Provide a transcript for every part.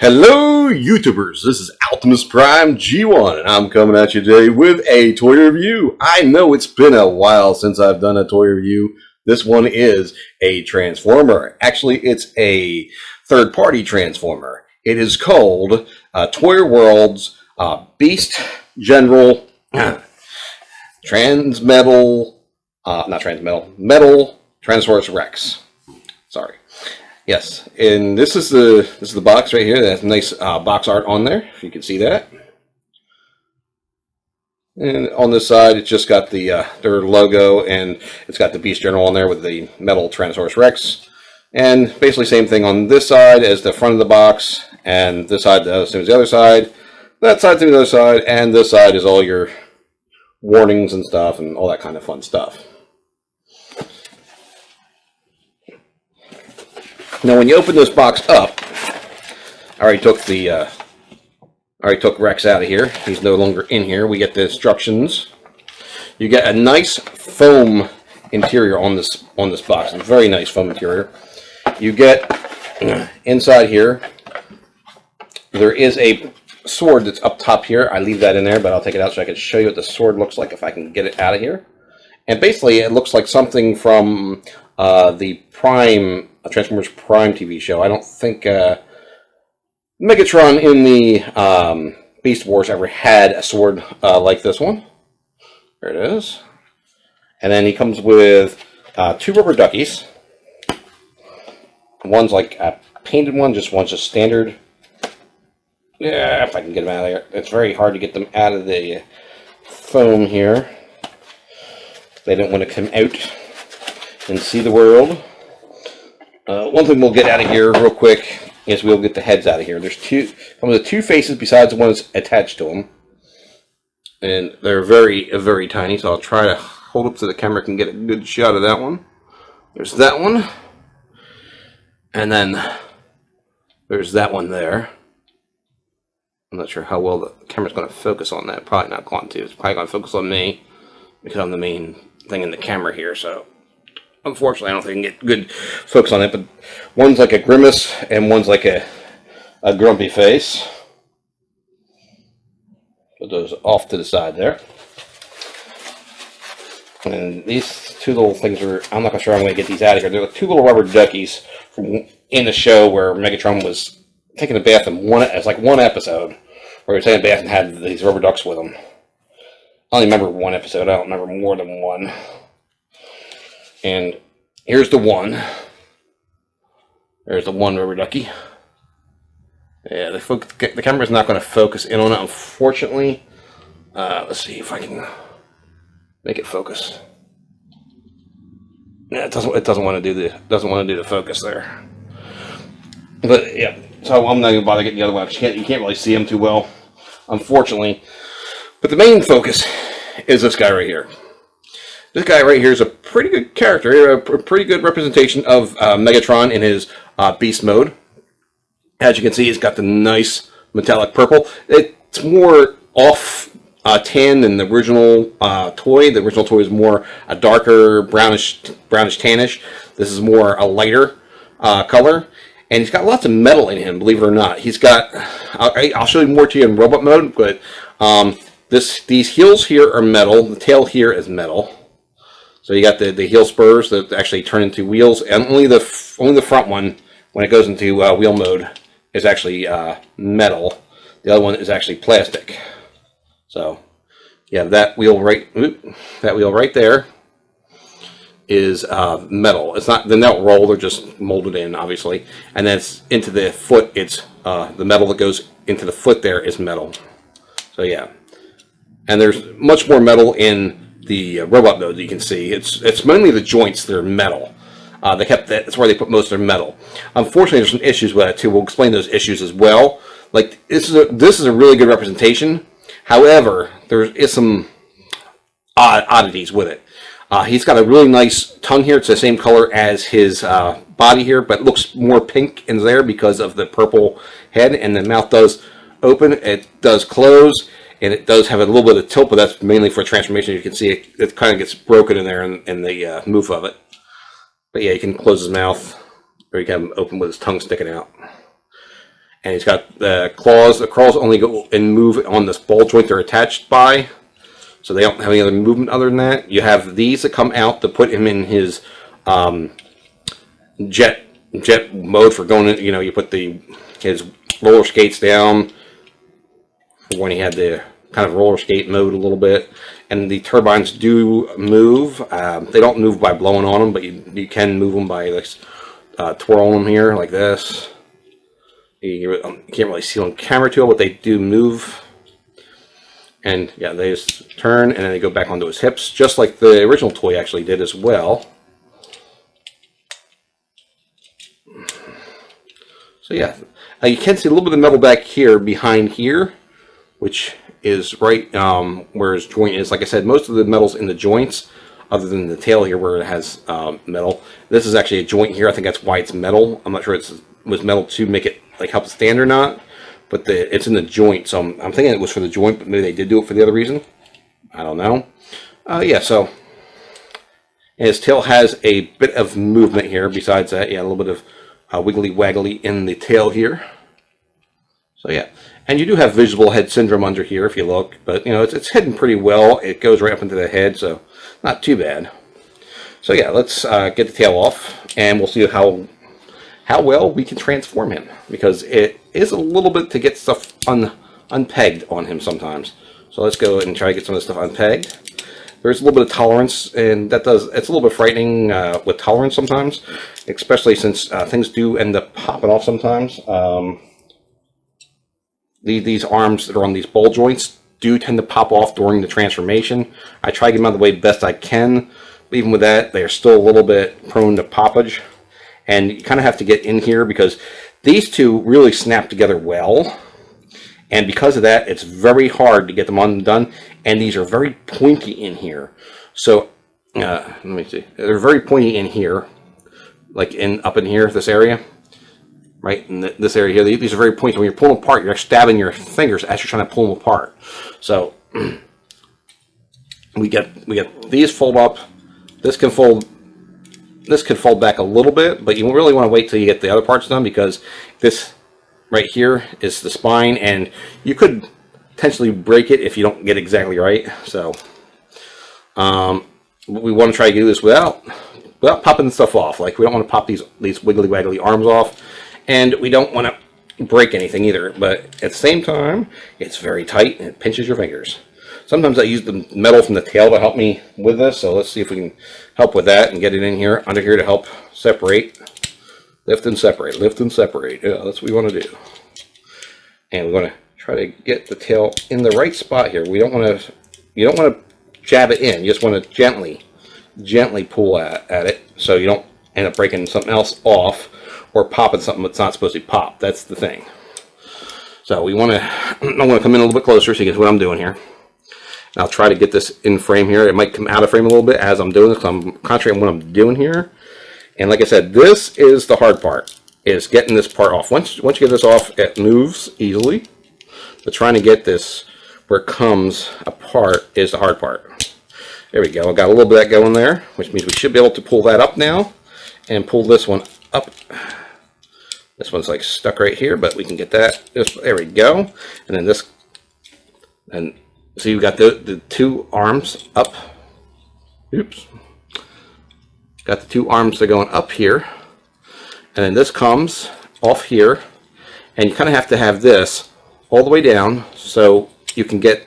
Hello YouTubers, this is Optimus Prime G1 and I'm coming at you today with a toy review. I know it's been a while since I've done a toy review. This one is a Transformer. Actually, it's a third-party Transformer. It is called Toy World's Beast General Transmetal, Metal Tyrannosaurus Rex. Sorry. Yes, and this is the box right here. That's nice box art on there, if you can see that. And on this side, it's just got the their logo, and it's got the Beast General on there with the metal Tyrannosaurus Rex. And basically same thing on this side as the front of the box, and this side the same as the other side. That side same as the other side, and this side is all your warnings and stuff, and all that kind of fun stuff. Now, when you open this box up, I already took Rex out of here. He's no longer in here. We get the instructions. You get a nice foam interior on this box. A very nice foam interior. You get inside here. There is a sword that's up top here. I leave that in there, but I'll take it out so I can show you what the sword looks like if I can get it out of here. And basically, it looks like something from the Transformers Prime TV show. I don't think Megatron in the Beast Wars ever had a sword like this one. There it is. And then he comes with two rubber duckies. One's like a painted one, one's just standard. Yeah, if I can get them out of there. It's very hard to get them out of the foam here. They don't want to come out and see the world. One thing we'll get out of here real quick is we'll get the heads out of here. There's comes with two faces besides the one that's attached to them. And they're very, very tiny, so I'll try to hold up so the camera can get a good shot of that one. There's that one. And then there's that one there. I'm not sure how well the camera's going to focus on that. Probably not going to. It's probably going to focus on me because I'm the main thing in the camera here, so unfortunately I don't think I can get good focus on it, but one's like a grimace and one's like a grumpy face. Put those off to the side there. And these two little things are, I'm not sure I'm going to get these out of here. They're like two little rubber duckies from in the show where Megatron was taking a bath in it's like one episode where he was taking a bath and had these rubber ducks with him. I only remember one episode. I don't remember more than one. And here's the one. There's the one rubber ducky. Yeah, the camera's not going to focus in on it, unfortunately. Let's see if I can make it focus. Yeah, it doesn't want to do the focus there. But yeah, so I'm not going to bother getting the other one. You can't really see them too well, unfortunately. But the main focus is this guy right here. This guy right here is a pretty good character, a pretty good representation of Megatron in his beast mode. As you can see, he's got the nice metallic purple. It's more off tan than the original toy. The original toy is more a darker brownish tannish. This is more a lighter color. And he's got lots of metal in him, believe it or not. He's got, I'll show you more to you in robot mode, but these heels here are metal. The tail here is metal. So you got the heel spurs that actually turn into wheels, and only the front one, when it goes into wheel mode, is actually metal. The other one is actually plastic. So you have that wheel right there is metal. It's not, they're not rolled, they're just molded in, obviously. And then it's into the foot, it's the metal that goes into the foot there is metal. So yeah. And there's much more metal in the robot mode that you can see. It's mainly the joints that are metal. That's where they put most of their metal. Unfortunately, there's some issues with that too. We'll explain those issues as well. Like this is a really good representation. However, there is some oddities with it. He's got a really nice tongue here. It's the same color as his body here, but it looks more pink in there because of the purple head. And the mouth does open. It does close. And it does have a little bit of tilt, but that's mainly for transformation. You can see it kind of gets broken in there in the move of it. But yeah, you can close his mouth, or you can have him open with his tongue sticking out. and he's got the claws. The claws only go and move on this ball joint they're attached by, so they don't have any other movement other than that. You have these that come out to put him in his jet mode for going in. You know, you put his roller skates down for when he had the kind of roller skate mode a little bit. And the turbines do move. They don't move by blowing on them, but you can move them by like twirling them here like this. You can't really see on camera too, but they do move. And yeah, they just turn and then they go back onto his hips, just like the original toy actually did as well. So yeah, you can see a little bit of metal back here behind here, which is right where his joint is. Like I said, most of the metal's in the joints, other than the tail here where it has metal. This is actually a joint here. I think that's why it's metal. I'm not sure it was metal to make it like help it stand or not, but it's in the joint. So I'm thinking it was for the joint, but maybe they did do it for the other reason. I don't know. Yeah, so his tail has a bit of movement here. Besides that, yeah, a little bit of wiggly waggly in the tail here. So yeah, and you do have visible head syndrome under here if you look, but you know it's hidden pretty well. It goes right up into the head, so not too bad. So yeah, let's get the tail off, and we'll see how well we can transform him, because it is a little bit to get stuff unpegged on him sometimes. So let's go and try to get some of this stuff unpegged. There's a little bit of tolerance, and it's a little bit frightening with tolerance sometimes, especially since things do end up popping off sometimes. These arms that are on these ball joints do tend to pop off during the transformation. I try to get them out of the way best I can, but even with that, they are still a little bit prone to poppage. And you kind of have to get in here because these two really snap together well. And because of that, it's very hard to get them undone. And these are very pointy in here. So, let me see. They're very pointy in here. Like up in here, this area. Right in this area here. These are very pointy. When you're pulling them apart, you're stabbing your fingers as you're trying to pull them apart. So, we get these fold up. This can fold back a little bit, but you really want to wait till you get the other parts done, because this right here is the spine, and you could potentially break it if you don't get it exactly right. So we want to try to do this without popping the stuff off. Like, we don't want to pop these wiggly waggly arms off, and we don't want to break anything either. But at the same time, it's very tight and it pinches your fingers. Sometimes I use the metal from the tail to help me with this, so let's see if we can help with that and get it in here, under here, to help separate. Lift and separate, lift and separate. Yeah, that's what we want to do. And we want to try to get the tail in the right spot here. You don't want to jab it in. You just want to gently pull at it, so you don't end up breaking something else off or popping something that's not supposed to pop. That's the thing. So I want to come in a little bit closer so you get what I'm doing here. I'll try to get this in frame here. It might come out of frame a little bit as I'm doing this, because I'm concentrating on what I'm doing here. And like I said, this is the hard part, is getting this part off. Once you get this off, it moves easily. But trying to get this where it comes apart is the hard part. There we go. I got a little bit of that going there, which means we should be able to pull that up now and pull this one up. This one's like stuck right here, but we can get that. There we go. And then this, and so you've got the two arms up. Oops. Got the two arms that are going up here. And then this comes off here. And you kind of have to have this all the way down so you can get,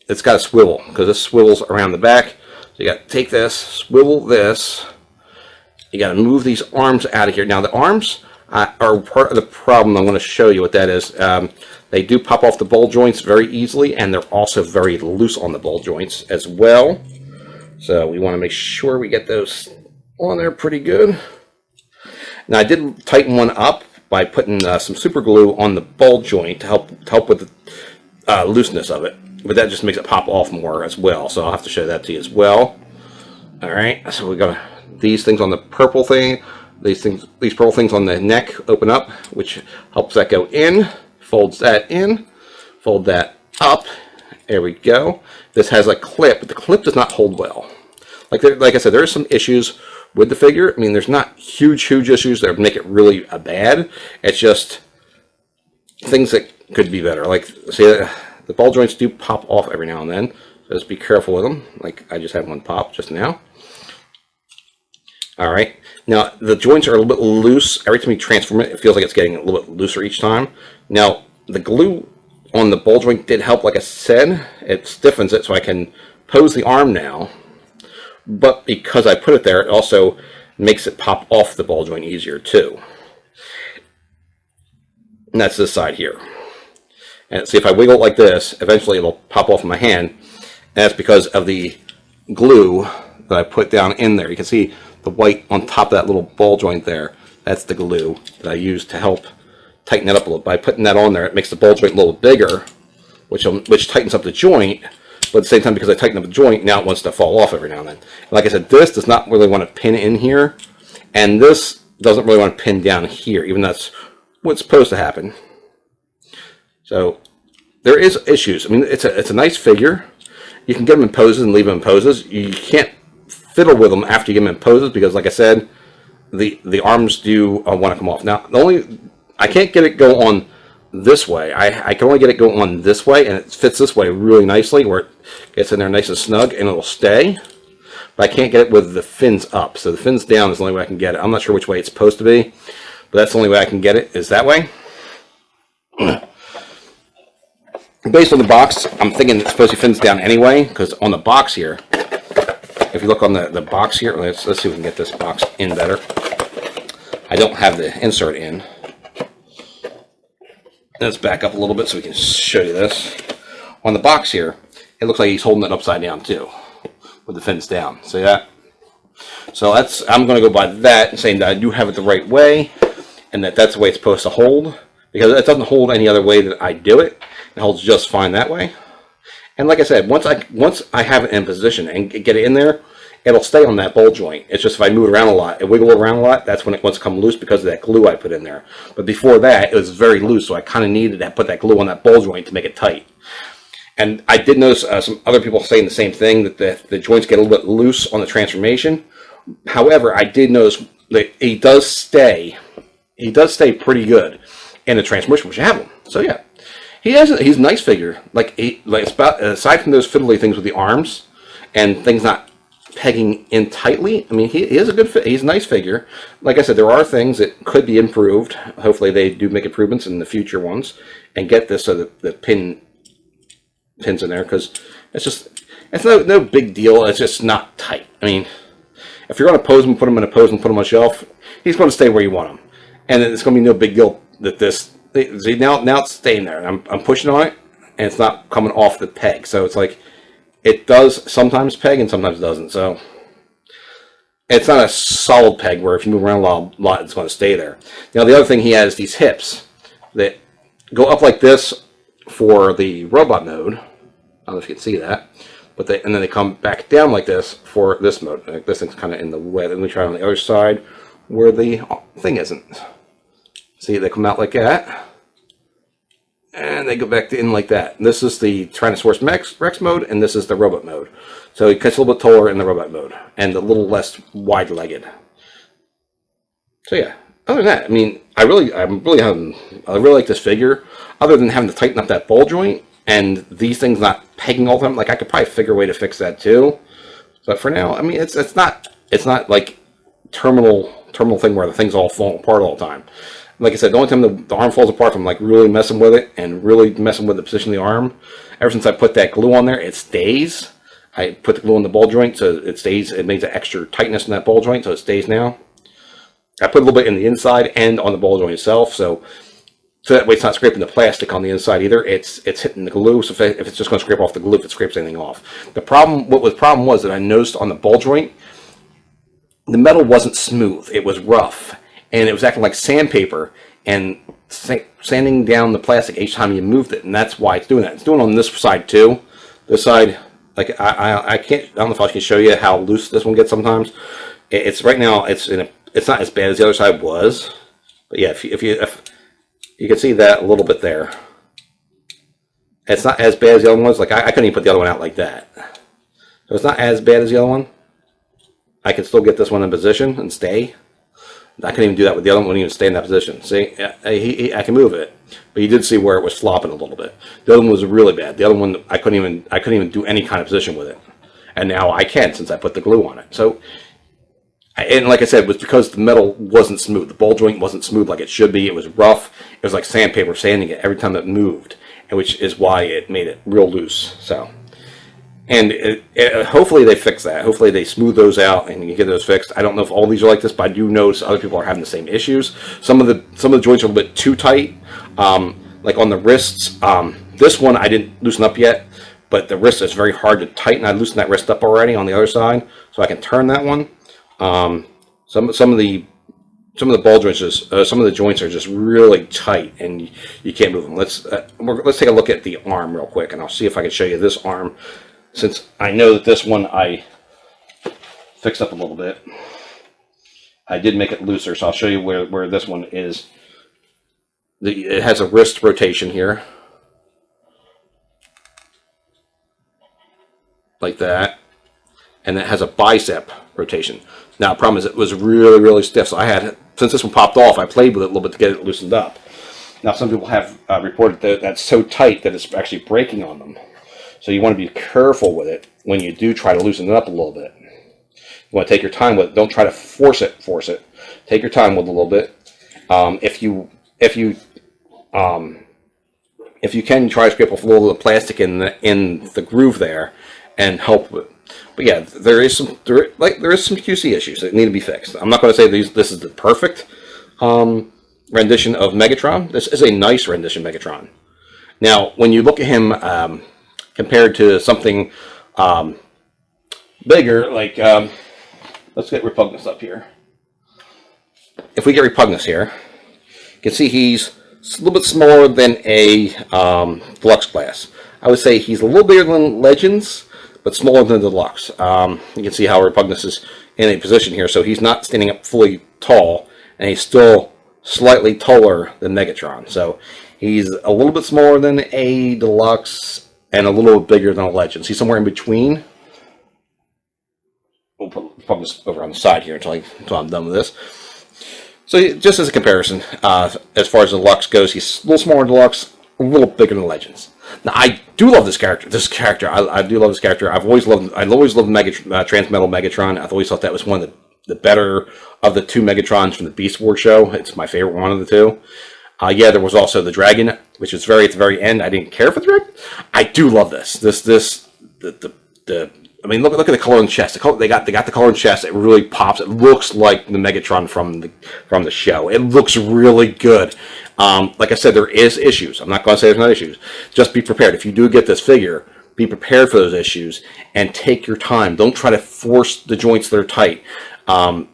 it's got to swivel, because this swivels around the back. So you got to take this, swivel this. You got to move these arms out of here. Now the arms are part of the problem. I'm going to show you what that is. They do pop off the ball joints very easily, and they're also very loose on the ball joints as well. So we want to make sure we get those on there pretty good. Now I did tighten one up by putting some super glue on the ball joint to help with the looseness of it, but that just makes it pop off more as well. So I'll have to show that to you as well. All right, so we got these things on the purple thing. These purple things on the neck open up, which helps that go in. Folds that in, fold that up. There we go. This has a clip, but the clip does not hold well. Like I said, there are some issues with the figure. I mean, there's not huge issues that make it really bad. It's just things that could be better. Like, see, the ball joints do pop off every now and then. So just be careful with them. Like, I just had one pop just now. All right. Now, the joints are a little bit loose. Every time you transform it, it feels like it's getting a little bit looser each time. Now, the glue on the ball joint did help, like I said. It stiffens it so I can pose the arm now. But because I put it there, it also makes it pop off the ball joint easier, too. And that's this side here. And see, if I wiggle it like this, eventually it'll pop off my hand. And that's because of the glue that I put down in there. You can see the white on top of that little ball joint there. That's the glue that I use to help tighten it up a little. By putting that on there, it makes the ball joint a little bigger, which tightens up the joint. But at the same time, because I tighten up the joint, now it wants to fall off every now and then. And like I said, this does not really want to pin in here, and this doesn't really want to pin down here, even though that's what's supposed to happen. So there is issues. I mean, it's a nice figure. You can get them in poses and leave them in poses. You can't fiddle with them after you get them in poses because, like I said, the arms do want to come off. Now, I can't get it go on this way. I can only get it go on this way, and it fits this way really nicely, where it gets in there nice and snug, and it'll stay. But I can't get it with the fins up. So the fins down is the only way I can get it. I'm not sure which way it's supposed to be, but that's the only way I can get it, is that way. Based on the box, I'm thinking it's supposed to be fins down anyway, because on the box here, if you look on the box here, let's see if we can get this box in better. I don't have the insert in. Let's back up a little bit so we can show you this. On the box here, it looks like he's holding it upside down too, with the fins down. See that? So I'm going to go by that and saying that I do have it the right way, and that's the way it's supposed to hold, because it doesn't hold any other way that I do it. It holds just fine that way. And like I said, once I have it in position and get it in there, it'll stay on that ball joint. It's just if I move it around a lot, it wiggle around a lot, that's when it wants to come loose because of that glue I put in there. But before that, it was very loose, so I kind of needed to put that glue on that ball joint to make it tight. And I did notice some other people saying the same thing, that the joints get a little bit loose on the transformation. However, I did notice that he does stay pretty good in the transmission, which I have him. So yeah. He's a nice figure. Aside from those fiddly things with the arms and things not pegging in tightly, I mean, he is a good fit. He's a nice figure. Like I said, there are things that could be improved. Hopefully they do make improvements in the future ones and get this so that the pins in there, because it's no big deal. It's just not tight. I mean, if you're going to pose him, put him in a pose and put him on a shelf, he's going to stay where you want him. And it's going to be no big deal that this... See, now it's staying there. I'm pushing on it, and it's not coming off the peg. So it's like, it does sometimes peg and sometimes doesn't. So it's not a solid peg where if you move around a lot, it's going to stay there. Now, the other thing he has, these hips that go up like this for the robot mode. I don't know if you can see that. And then they come back down like this for this mode. Like this thing's kind of in the way. Let me try on the other side where the thing isn't. See, they come out like that, and they go back in like that. And this is the Tyrannosaurus Rex mode, and this is the robot mode. So it gets a little bit taller in the robot mode, and a little less wide-legged. So yeah, other than that, I mean, I really like this figure. Other than having to tighten up that ball joint, and these things not pegging all the time, like I could probably figure a way to fix that too. But for now, I mean, it's not like terminal thing where the things all fall apart all the time. Like I said, the only time the arm falls apart from like really messing with it and really messing with the position of the arm, ever since I put that glue on there, it stays. I put the glue on the ball joint so it stays. It makes an extra tightness in that ball joint, so it stays now. I put a little bit in the inside and on the ball joint itself, so that way it's not scraping the plastic on the inside either. It's hitting the glue, so if it's just going to scrape off the glue, if it scrapes anything off. The problem was that I noticed on the ball joint, the metal wasn't smooth. It was rough. And it was acting like sandpaper and sanding down the plastic each time you moved it, and that's why it's doing that. It's doing it on this side too. This side, like I don't know if I can show you how loose this one gets sometimes. It's right now it's not as bad as the other side was, but yeah, if you can see that a little bit there, it's not as bad as the other one was. Like I couldn't even put the other one out like that, so it's not as bad as the other one. I can still get this one in position and stay. I couldn't even do that with the other one. Wouldn't even stay in that position. See, I can move it, but you did see where it was flopping a little bit. The other one was really bad. The other one, I couldn't even do any kind of position with it, and now I can since I put the glue on it. So, and like I said, it was because the metal wasn't smooth. The ball joint wasn't smooth like it should be. It was rough. It was like sandpaper sanding it every time it moved, and which is why it made it real loose. So. And hopefully they fix that. Hopefully they smooth those out and you get those fixed. I don't know if all these are like this, but I do notice other people are having the same issues. Some of the joints are a little bit too tight, like on the wrists. This one I didn't loosen up yet, but the wrist is very hard to tighten. I loosened that wrist up already on the other side, so I can turn that one. Some of the ball joints, some of the joints are just really tight, and you can't move them. Let's take a look at the arm real quick, and I'll see if I can show you this arm. Since I know that this one I fixed up a little bit, I did make it looser, so I'll show you where this one is. It has a wrist rotation here, like that, and it has a bicep rotation. Now, the problem is it was really, really stiff, so since this one popped off, I played with it a little bit to get it loosened up. Now, some people have reported that that's so tight that it's actually breaking on them. So you want to be careful with it when you do try to loosen it up a little bit. You want to take your time with it. Don't try to force it. Take your time with it a little bit. If you can, try to scrape off a little of the plastic in the groove there and help with it. But yeah, there is some QC issues that need to be fixed. I'm not going to say this is the perfect rendition of Megatron. This is a nice rendition of Megatron. Now, when you look at him compared to something bigger, like, let's get Repugnance up here. If we get Repugnance here, you can see he's a little bit smaller than a Deluxe class. I would say he's a little bigger than Legends, but smaller than the Deluxe. You can see how Repugnance is in a position here, so he's not standing up fully tall, and he's still slightly taller than Megatron. So he's a little bit smaller than a Deluxe, and a little bigger than a Legend. See, somewhere in between. We'll put this over on the side here until I'm done with this. So just as a comparison, as far as the Deluxe goes, he's a little smaller than Deluxe, a little bigger than Legends. Now, I do love this character. I do love this character. I've always loved Transmetal Megatron. I've always thought that was one of the better of the two Megatrons from the Beast Wars show. It's my favorite one of the two. Yeah, there was also the dragon, which is at the very end. I didn't care for the dragon. I do love this. I mean, look at the color in the chest. They got the color in the chest. It really pops. It looks like the Megatron from the show. It looks really good. Like I said, there is issues. I'm not going to say there's not issues. Just be prepared. If you do get this figure, be prepared for those issues and take your time. Don't try to force the joints that are tight.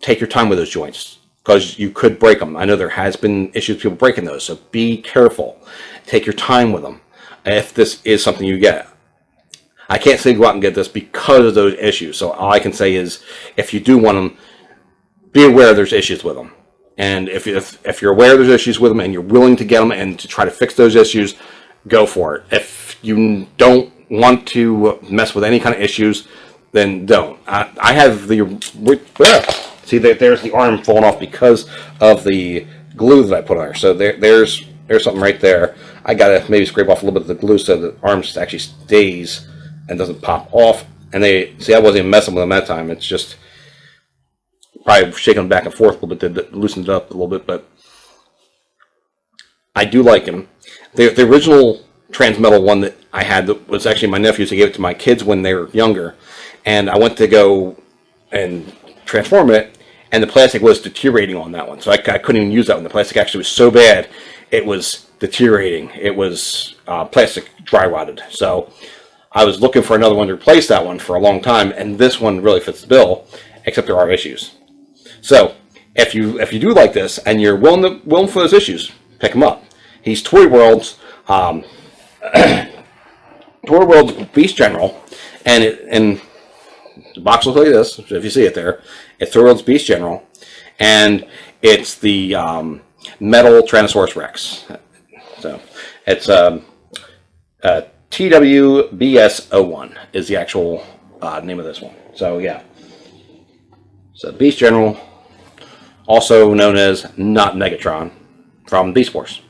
Take your time with those joints, because you could break them. I know there has been issues with people breaking those, so be careful. Take your time with them if this is something you get. I can't say go out and get this because of those issues, so all I can say is if you do want them, be aware there's issues with them. And if you're aware there's issues with them and you're willing to get them and to try to fix those issues, go for it. If you don't want to mess with any kind of issues, then don't. I have the... See, there's the arm falling off because of the glue that I put on her. So there's something right there. I gotta maybe scrape off a little bit of the glue so the arm actually stays and doesn't pop off. And I wasn't even messing with them that time. It's just probably shaking them back and forth a little bit to loosen it up a little bit. But I do like him. The original Transmetal one that I had was actually my nephew's. I gave it to my kids when they were younger, and I went to go and transform it, and the plastic was deteriorating on that one, so I couldn't even use that one. The plastic actually was so bad it was deteriorating. It was plastic dry rotted. So I was looking for another one to replace that one for a long time, and this one really fits the bill, except there are issues. So if you do like this and you're willing for those issues, pick him up. He's Toy World's Beast General, and the box will tell you this, if you see it there. It's Toy World's Beast General, and it's the metal Tyrannosaurus Rex. So it's TW-BS01 is the actual name of this one. So yeah, so Beast General, also known as not Megatron from Beast Wars.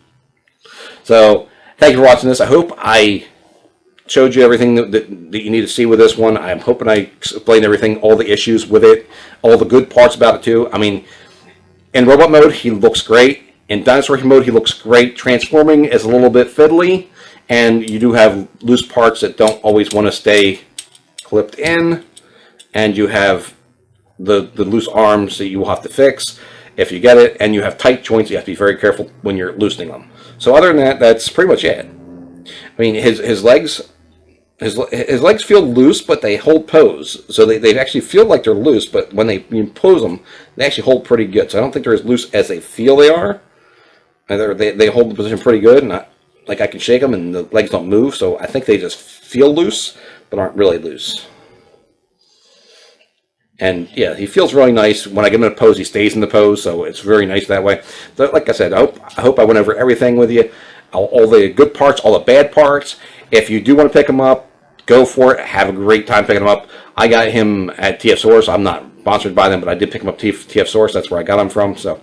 So, thank you for watching this. I hope I showed you everything that you need to see with this one. I'm hoping I explained everything, all the issues with it, all the good parts about it too. I mean, in robot mode, he looks great. In dinosaur mode, he looks great. Transforming is a little bit fiddly, and you do have loose parts that don't always want to stay clipped in, and you have the loose arms that you will have to fix if you get it, and you have tight joints. You have to be very careful when you're loosening them. So other than that, that's pretty much it. I mean, his legs feel loose, but they hold pose. So they actually feel like they're loose, but when you pose them, they actually hold pretty good. So I don't think they're as loose as they feel they are. They hold the position pretty good, and like I can shake them and the legs don't move. So I think they just feel loose, but aren't really loose. And yeah, he feels really nice. When I get him in a pose, he stays in the pose, so it's very nice that way. So like I said, I hope I went over everything with you. All the good parts, all the bad parts. If you do want to pick him up, go for it. Have a great time picking him up. I got him at TF-Source. I'm not sponsored by them, but I did pick him up TF-Source. That's where I got him from. So,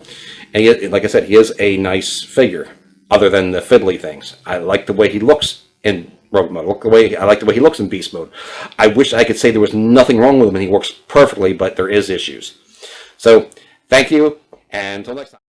and he, like I said, he is a nice figure, other than the fiddly things. I like the way he looks in robot mode. I like the way he looks in beast mode. I wish I could say there was nothing wrong with him and he works perfectly, but there is issues. So, thank you, and until next time.